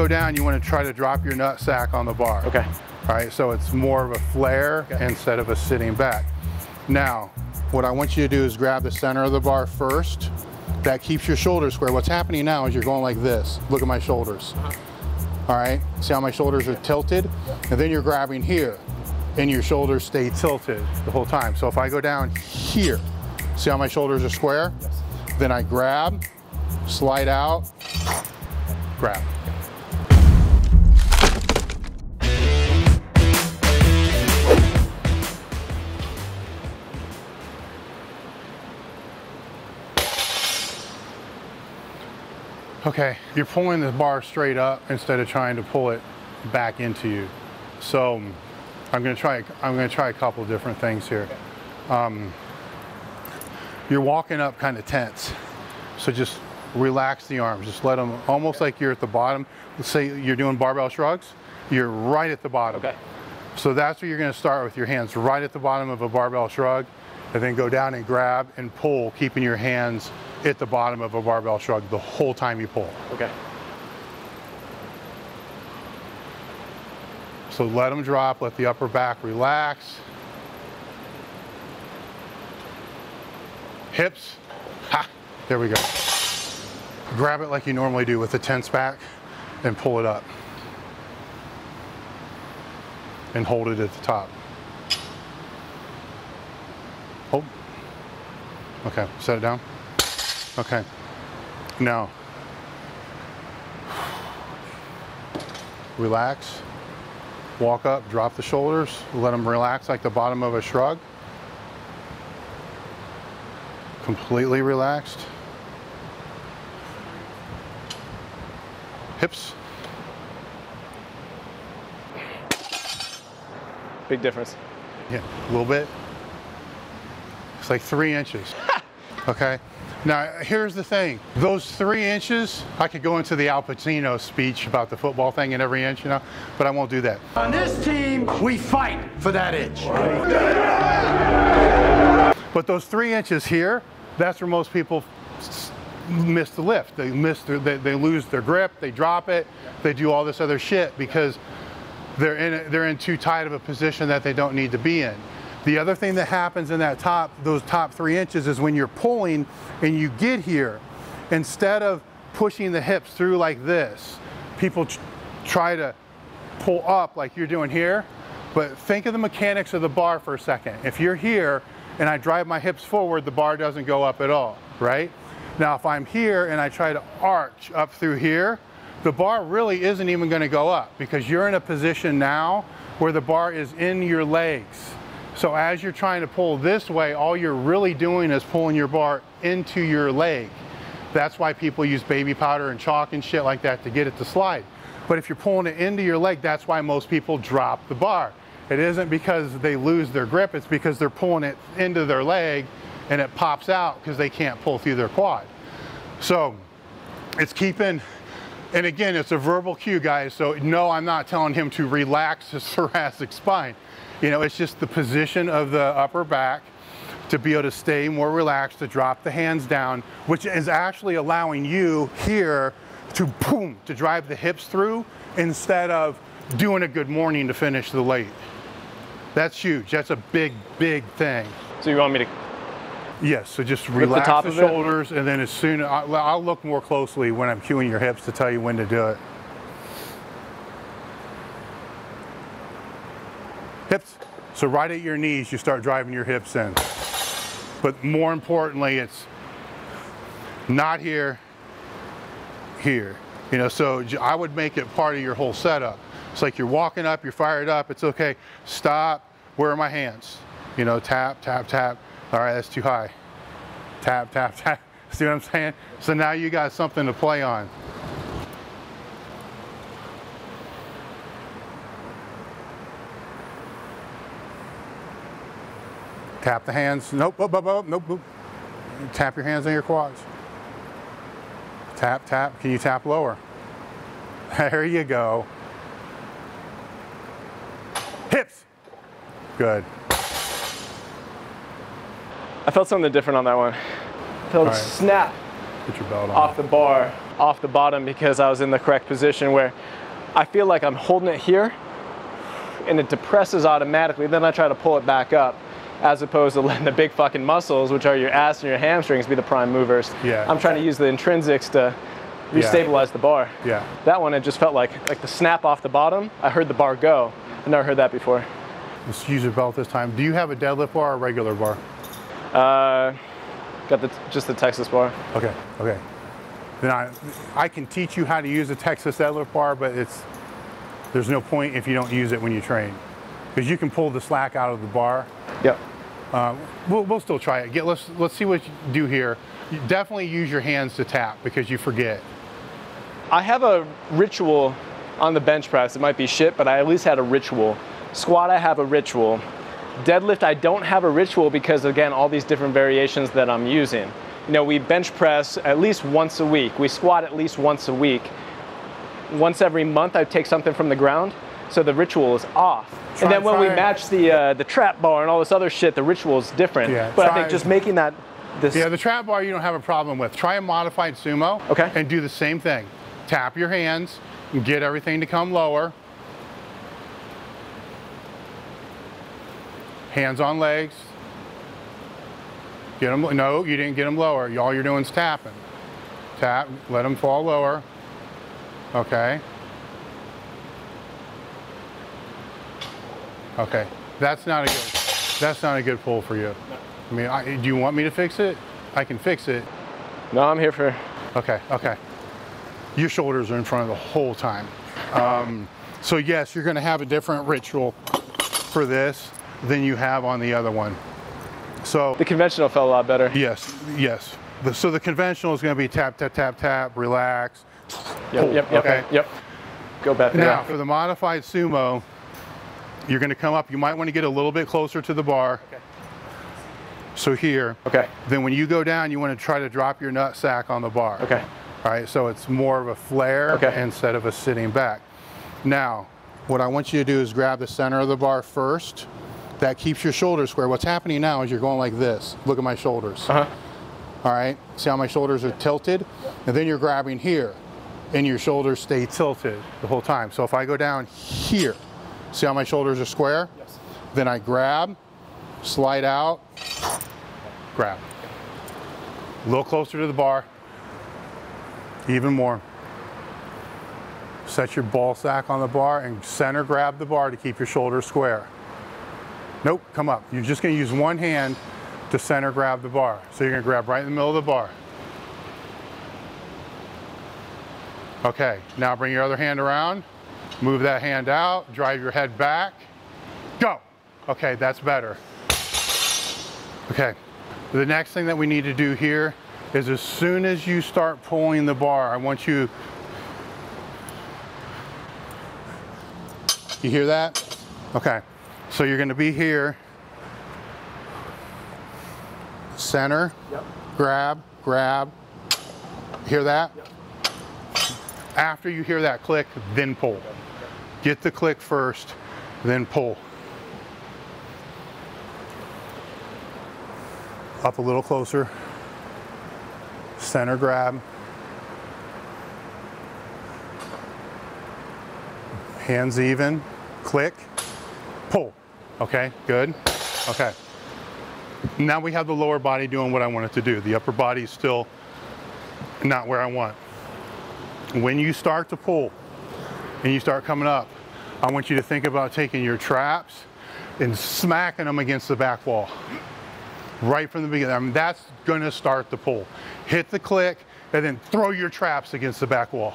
go down, you want to try to drop your nut sack on the bar. Okay. All right, so it's more of a flare instead of a sitting back. Now, what I want you to do is grab the center of the bar first. That keeps your shoulders square. What's happening now is you're going like this. Look at my shoulders. All right, see how my shoulders are tilted? And then you're grabbing here, and your shoulders stay tilted the whole time. So if I go down here, see how my shoulders are square? Yes. Then I grab, slide out, grab. Okay, you're pulling the bar straight up instead of trying to pull it back into you. So I'm gonna try a couple different things here. You're walking up kind of tense. So just relax the arms, just let them, almost like you're at the bottom. Let's say you're doing barbell shrugs, you're right at the bottom. Okay. So that's where you're gonna start, with your hands right at the bottom of a barbell shrug, and then go down and grab and pull, keeping your hands at the bottom of a barbell shrug the whole time you pull. Okay. So let them drop, let the upper back relax. Hips, ha, there we go. Grab it like you normally do with a tense back and pull it up. And hold it at the top. Hold. Okay, set it down. Okay, now, relax, walk up, drop the shoulders, let them relax like the bottom of a shrug. Completely relaxed. Hips. Big difference. Yeah, a little bit. It's like 3 inches. Okay. Now, here's the thing. Those 3 inches, I could go into the Al Pacino speech about the football thing and every inch, you know, but I won't do that. On this team, we fight for that inch. But those 3 inches here, that's where most people miss the lift. They they lose their grip, they drop it, they do all this other shit because they're in too tight of a position that they don't need to be in. The other thing that happens in those top 3 inches is when you're pulling and you get here, instead of pushing the hips through like this, people try to pull up like you're doing here, but think of the mechanics of the bar for a second. If you're here and I drive my hips forward, the bar doesn't go up at all, right? Now, if I'm here and I try to arch up through here, the bar really isn't even gonna go up because you're in a position now where the bar is in your legs. So as you're trying to pull this way, all you're really doing is pulling your bar into your leg. That's why people use baby powder and chalk and shit like that to get it to slide. But if you're pulling it into your leg, that's why most people drop the bar. It isn't because they lose their grip, it's because they're pulling it into their leg and it pops out because they can't pull through their quad. So it's keeping, and again, it's a verbal cue, guys. So no, I'm not telling him to relax his thoracic spine. You know, it's just the position of the upper back to be able to stay more relaxed, to drop the hands down, which is actually allowing you here to boom, to drive the hips through instead of doing a good morning to finish the late. That's huge. That's a big, big thing. So you want me to? Yes, so just relax the top the of it? shoulders, and then as soon, I'll look more closely when I'm cueing your hips to tell you when to do it. Hips. So right at your knees, you start driving your hips in. But more importantly, it's not here, here. You know, so I would make it part of your whole setup. It's like you're walking up, you're fired up, it's okay. Stop, where are my hands? You know, tap, tap, tap. All right, that's too high. Tap, tap, tap. See what I'm saying? So now you got something to play on. Tap the hands. Nope, nope, nope. Tap your hands on your quads. Tap, tap. Can you tap lower? There you go. Hips. Good. I felt something different on that one. I felt a snap. Put your belt on. Off the bar, off the bottom, because I was in the correct position where I feel like I'm holding it here and it depresses automatically. Then I try to pull it back up, as opposed to letting the big fucking muscles, which are your ass and your hamstrings, be the prime movers. Yeah. I'm trying to use the intrinsics to restabilize the bar. Yeah. That one, it just felt like the snap off the bottom. I heard the bar go. I've never heard that before. Let's use your belt this time. Do you have a deadlift bar or a regular bar? Got just the Texas bar. Okay, okay. Then I can teach you how to use a Texas deadlift bar, but there's no point if you don't use it when you train. Because you can pull the slack out of the bar. Yep. We'll still try it. Let's see what you do here. You definitely use your hands to tap because you forget. I have a ritual on the bench press. It might be shit, but I at least had a ritual. Squat, I have a ritual. Deadlift, I don't have a ritual because, again, all these different variations that I'm using. You know, we bench press at least once a week. We squat at least once a week. Once every month, I take something from the ground, so the ritual is off. And then when we match the trap bar and all this other shit, the ritual is different. Yeah, but I think just making that Yeah, the trap bar you don't have a problem with. Try a modified sumo. Okay. And do the same thing. Tap your hands and get everything to come lower. Hands on legs. Get them, no, you didn't get them lower. All you're doing is tapping. Tap, let them fall lower. Okay. Okay, that's not a good pull for you. I mean, do you want me to fix it? I can fix it. No, I'm here for... Okay, okay. Your shoulders are in front of the whole time. So yes, you're gonna have a different ritual for this than you have on the other one. So The conventional felt a lot better. yes, yes. So the conventional is gonna be tap, tap, tap, tap, relax. Yep, okay. Yep. Go back. Now, for the modified sumo, you're going to come up. You might want to get a little bit closer to the bar. Okay. So here. Okay. Then when you go down, you want to try to drop your nut sack on the bar. Okay. All right, so it's more of a flare instead of a sitting back. Now, what I want you to do is grab the center of the bar first. That keeps your shoulders square. What's happening now is you're going like this. Look at my shoulders. Uh-huh. All right, see how my shoulders are tilted? And then you're grabbing here, and your shoulders stay tilted the whole time. So if I go down here, see how my shoulders are square? Yes. Then I grab, slide out, grab. A little closer to the bar, even more. Set your ball sack on the bar and center grab the bar to keep your shoulders square. Nope, come up. You're just gonna use one hand to center grab the bar. So you're gonna grab right in the middle of the bar. Okay, now bring your other hand around, move that hand out, drive your head back, go. Okay, that's better. Okay, the next thing that we need to do here is as soon as you start pulling the bar, I want you hear that? Okay, so you're gonna be here, center, grab, grab, hear that? After you hear that click, then pull. Get the click first, then pull. Up a little closer. Center grab. Hands even. Click. Pull. Okay, good. Okay. Now we have the lower body doing what I want it to do. The upper body is still not where I want. When you start to pull and you start coming up, I want you to think about taking your traps and smacking them against the back wall. Right from the beginning. I mean, that's gonna start the pull. Hit the click and then throw your traps against the back wall.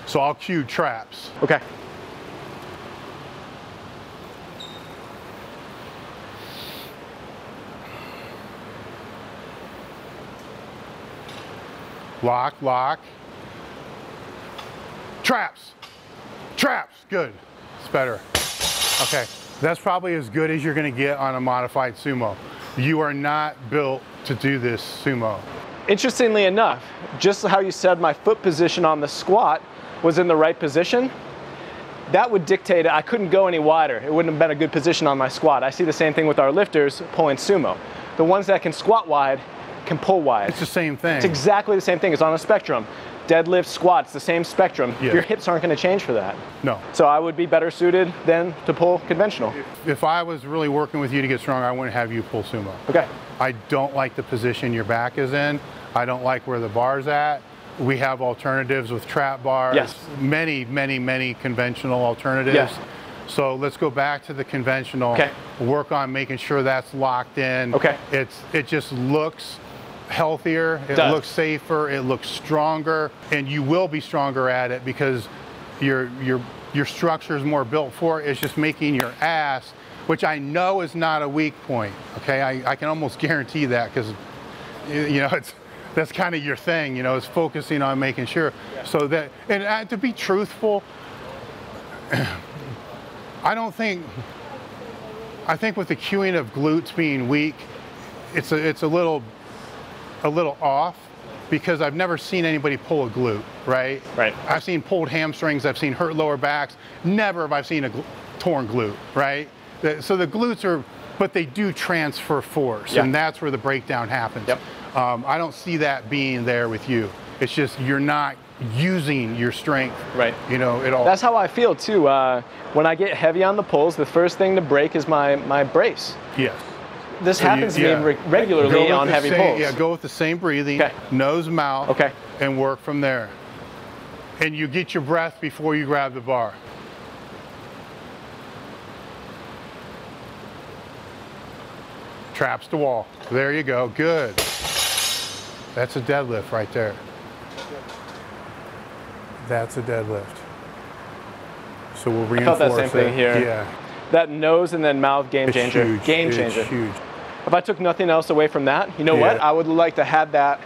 So I'll cue traps. Okay. Lock, lock. Traps, traps, good, it's better. Okay, that's probably as good as you're gonna get on a modified sumo. You are not built to do this sumo. Interestingly enough, just how you said my foot position on the squat was in the right position, that would dictate I couldn't go any wider. It wouldn't have been a good position on my squat. I see the same thing with our lifters pulling sumo. The ones that can squat wide can pull wide. It's the same thing. It's exactly the same thing. It's on a spectrum. Deadlift, squats, the same spectrum. Yeah. Your hips aren't going to change for that. No. So I would be better suited than to pull conventional. If I was really working with you to get stronger, I wouldn't have you pull sumo. Okay. I don't like the position your back is in. I don't like where the bar's at. We have alternatives with trap bars. Yes. Many, many, many conventional alternatives. Yes. So let's go back to the conventional. Okay. Work on making sure that's locked in. Okay. It just looks healthier. It does. looks safer. It looks stronger, and you will be stronger at it because your structure is more built for it. It's just making your ass, which I know is not a weak point. Okay, I can almost guarantee that because you know that's kind of your thing. You know, is focusing on making sure. Yeah. So that, and to be truthful, I think with the cueing of glutes being weak, it's a little off because I've never seen anybody pull a glute, right? Right. I've seen pulled hamstrings, I've seen hurt lower backs. Never have I seen a torn glute, right? So the glutes are, but they do transfer force, yeah. and that's where the breakdown happens. Yep. I don't see that being there with you. It's just you're not using your strength, right? You know, at all. That's how I feel too. When I get heavy on the pulls, the first thing to break is my brace. Yes. This happens to me regularly on heavy pulls. Yeah, go with the same breathing, okay. Nose, mouth, okay. And work from there. And you get your breath before you grab the bar. Traps the wall. There you go. Good. That's a deadlift right there. That's a deadlift. So we'll reinforce I felt that same thing here. Yeah. That nose and then mouth game changer. Huge. Game changer. It's huge. If I took nothing else away from that, you know what? I would like to have that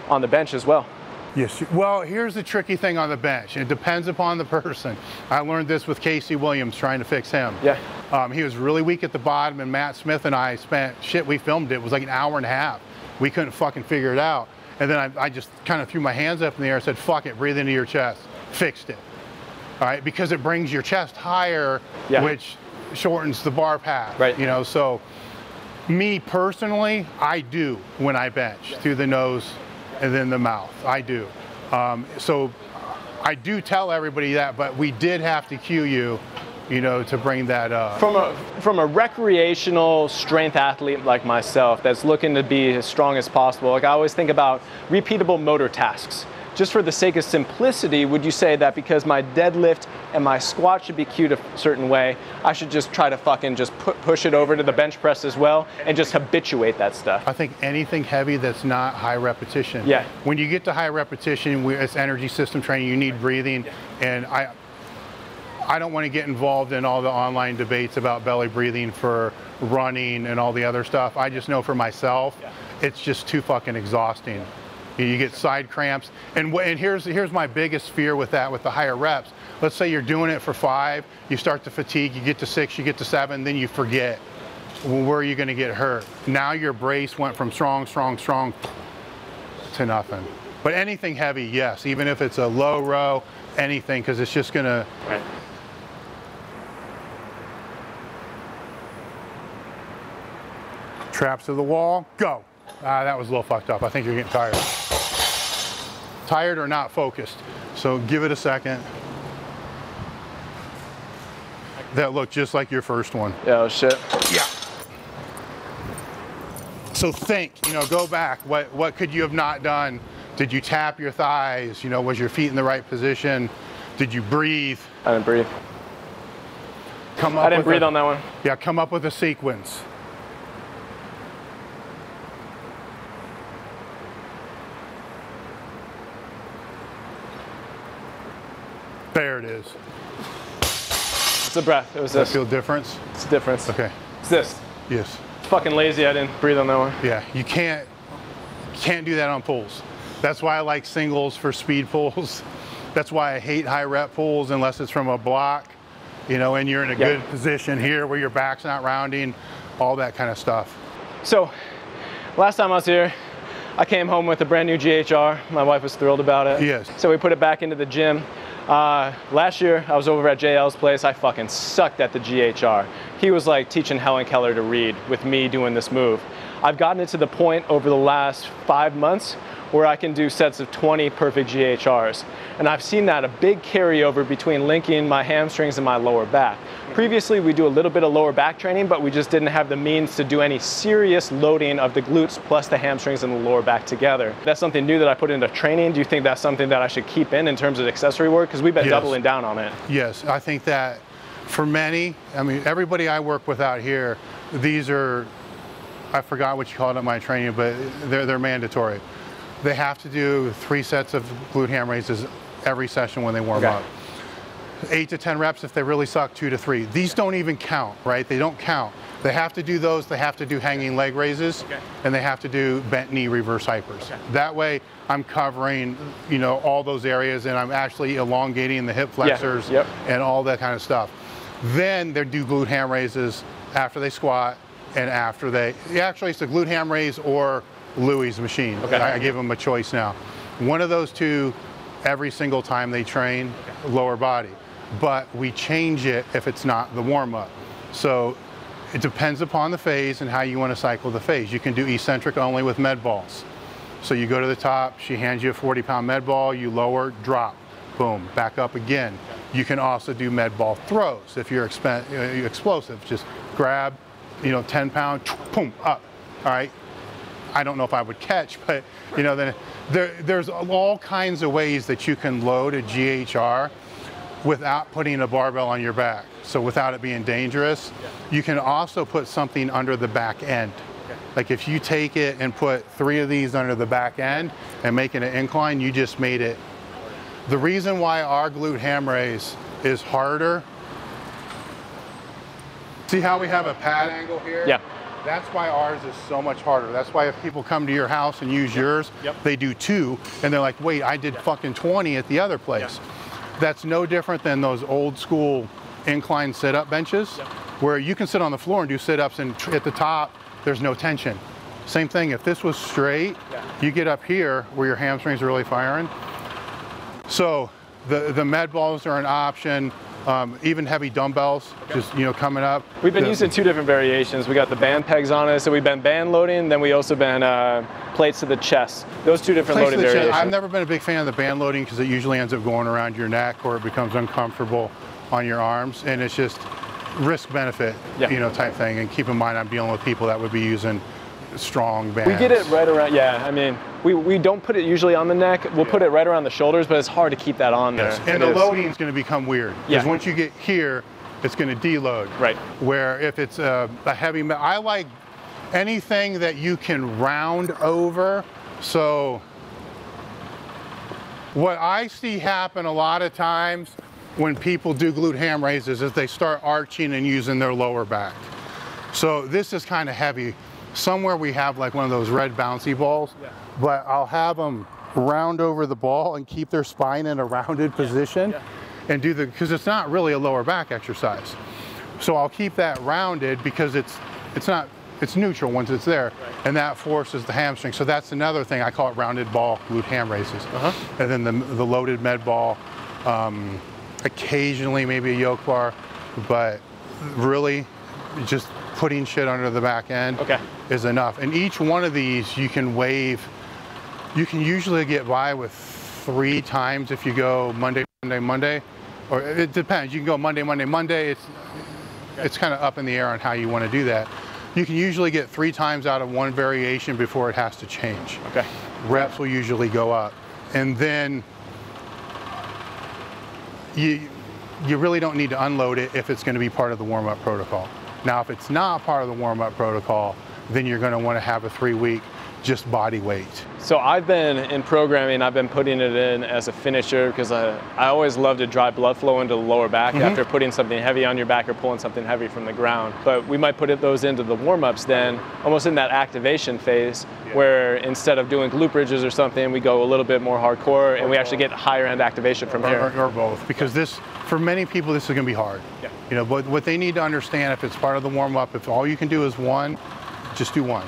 on the bench as well. Yes. Well, here's the tricky thing on the bench. It depends upon the person. I learned this with Casey Williams trying to fix him. Yeah. He was really weak at the bottom, and Matt Smith and I we filmed it. It was like an hour and a half. We couldn't fucking figure it out. And then I just kind of threw my hands up in the air and said, fuck it, breathe into your chest. Fixed it. All right, because it brings your chest higher, which shortens the bar path. Right. You know, so me personally, I do when I bench through the nose and then the mouth. I do. So I do tell everybody that, but we did have to cue you, you know, to bring that up. From a recreational strength athlete like myself that's looking to be as strong as possible, like I always think about repeatable motor tasks. Just for the sake of simplicity, would you say that because my deadlift and my squat should be cued a certain way, I should just try to fucking just push it over to the bench press as well and just habituate that stuff? I think anything heavy that's not high repetition. Yeah. When you get to high repetition, it's energy system training, you need breathing. And I don't want to get involved in all the online debates about belly breathing for running and all the other stuff. I just know for myself, it's just too fucking exhausting. You get side cramps, and here's my biggest fear with that, with the higher reps. Let's say you're doing it for 5, you start to fatigue, you get to 6, you get to 7, then you forget. Well, where are you going to get hurt? Now your brace went from strong to nothing. But anything heavy, yes, even if it's a low row, anything, because it's just going to. Right. Traps to the wall, go. That was a little fucked up. I think you're getting tired. Tired or not focused. So give it a second. That looked just like your first one. Yeah, oh shit. Yeah. So think, you know, go back. What could you have not done? Did you tap your thighs? You know, was your feet in the right position? Did you breathe? I didn't breathe. I didn't breathe on that one. Yeah, come up with a sequence. There it is. It's a breath. It was Does this. that feel difference? It's a difference. Okay. It's this. Yes. Fucking lazy. I didn't breathe on that one. Yeah, you can't do that on pulls. That's why I like singles for speed pulls. That's why I hate high rep pulls unless it's from a block, you know, and you're in a good position here where your back's not rounding, all that kind of stuff. So, last time I was here, I came home with a brand new GHR. My wife was thrilled about it. Yes. So we put it back into the gym. Last year, I was over at JL's place. I fucking sucked at the GHR. He was like teaching Helen Keller to read with me doing this move. I've gotten it to the point over the last 5 months where I can do sets of 20 perfect GHRs. And I've seen that a big carryover between linking my hamstrings and my lower back. Previously, we do a little bit of lower back training, but we just didn't have the means to do any serious loading of the glutes plus the hamstrings and the lower back together. That's something new that I put into training. Do you think that's something that I should keep in terms of accessory work? Because we've been doubling down on it. Yes, I think that for many, I mean, everybody I work with out here, these are, I forgot what you called it in my training, but they're mandatory. They have to do 3 sets of glute ham raises every session when they warm up. 8 to 10 reps if they really suck, 2 to 3. These don't even count, right? They don't count. They have to do those, they have to do hanging leg raises, and they have to do bent knee reverse hypers. That way I'm covering, you know, all those areas, and I'm actually elongating the hip flexors and all that kind of stuff. Then they do glute ham raises after they squat and after they, actually it's a glute ham raise or Louis machine. I give them a choice now. One of those two every single time they train lower body, but we change it if it's not the warm-up. So it depends upon the phase and how you want to cycle the phase. You can do eccentric only with med balls. So you go to the top, she hands you a 40-pound med ball, you lower, drop, boom, back up again. You can also do med ball throws if you're explosive. Just grab, you know, 10-pound, boom, up, all right? I don't know if I would catch, but you know, then there's all kinds of ways that you can load a GHR without putting a barbell on your back. So without it being dangerous, you can also put something under the back end. Like if you take it and put 3 of these under the back end and make it an incline, you just made it. The reason why our glute ham raise is harder, see how we have a pad angle here? Yeah. That's why ours is so much harder. That's why if people come to your house and use yours, they do 2, and they're like, wait, I did fucking 20 at the other place. That's no different than those old school incline sit-up benches, where you can sit on the floor and do sit-ups, and at the top, there's no tension. Same thing, if this was straight, you get up here where your hamstrings are really firing. So the med balls are an option. Even heavy dumbbells, just, you know, coming up. We've been using 2 different variations. We got the band pegs on it, so we've been band loading, then we also been plates to the chest. Those 2 different loading variations. I've never been a big fan of the band loading because it usually ends up going around your neck or it becomes uncomfortable on your arms, and it's just risk benefit, you know, type thing. And keep in mind, I'm dealing with people that would be using strong bands. We get it right around, I mean, we don't put it usually on the neck. We'll put it right around the shoulders, but it's hard to keep that on there. And the loading is going to become weird. Because once you get here, it's going to deload. Right. Where if it's a heavy, I like anything that you can round over. So what I see happen a lot of times when people do glute ham raises is they start arching and using their lower back. So this is kind of heavy. Somewhere we have like one of those red bouncy balls, but I'll have them round over the ball and keep their spine in a rounded position and do because it's not really a lower back exercise. So I'll keep that rounded because it's neutral once it's there, and that forces the hamstring. So that's another thing, I call it rounded ball glute ham raises. And then the loaded med ball, occasionally maybe a yoke bar, but really just putting shit under the back end is enough. And each one of these you can wave, you can usually get by with 3 times if you go Monday, Monday, Monday, or it depends. You can go Monday, Monday, Monday. It's kind of up in the air on how you want to do that. You can usually get 3 times out of one variation before it has to change. Reps will usually go up. And then you really don't need to unload it if it's going to be part of the warm-up protocol. Now, if it's not part of the warm-up protocol, then you're going to want to have a 3-week just body weight. So I've been in programming, I've been putting it in as a finisher because I always love to drive blood flow into the lower back after putting something heavy on your back or pulling something heavy from the ground. But we might put those into the warm-ups then, almost in that activation phase, where instead of doing glute bridges or something, we go a little bit more hardcore and we actually get higher end activation from here. Or both, because this, for many people, this is going to be hard. You know, but what they need to understand, if it's part of the warm-up, if all you can do is 1, just do 1.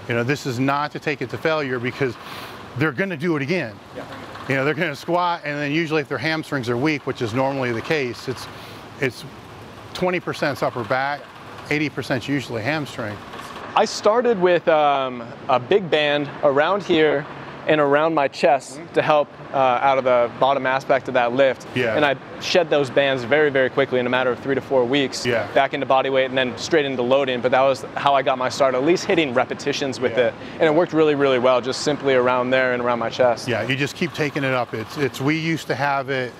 You know, this is not to take it to failure because they're going to do it again. You know, they're going to squat, and then usually if their hamstrings are weak, which is normally the case, it's 20% upper back, 80% usually hamstring. I started with a big band around here and around my chest to help out of the bottom aspect of that lift. Yeah. And I shed those bands very, very quickly in a matter of 3 to 4 weeks. Yeah. Back into body weight and then straight into loading. But that was how I got my start, at least hitting repetitions with it. And it worked really, really well, just simply around there and around my chest. Yeah, you just keep taking it up. We used to have it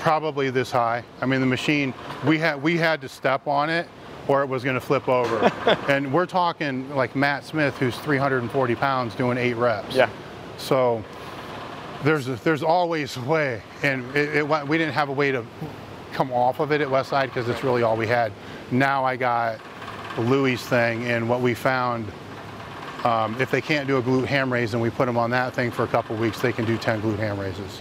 probably this high. I mean, the machine, we had to step on it or it was going to flip over. And we're talking like Matt Smith, who's 340 pounds doing 8 reps. Yeah. So there's always a way. And we didn't have a way to come off of it at Westside because it's really all we had. Now I got Louie's thing, and what we found, if they can't do a glute ham raise and we put them on that thing for a couple weeks, they can do 10 glute ham raises.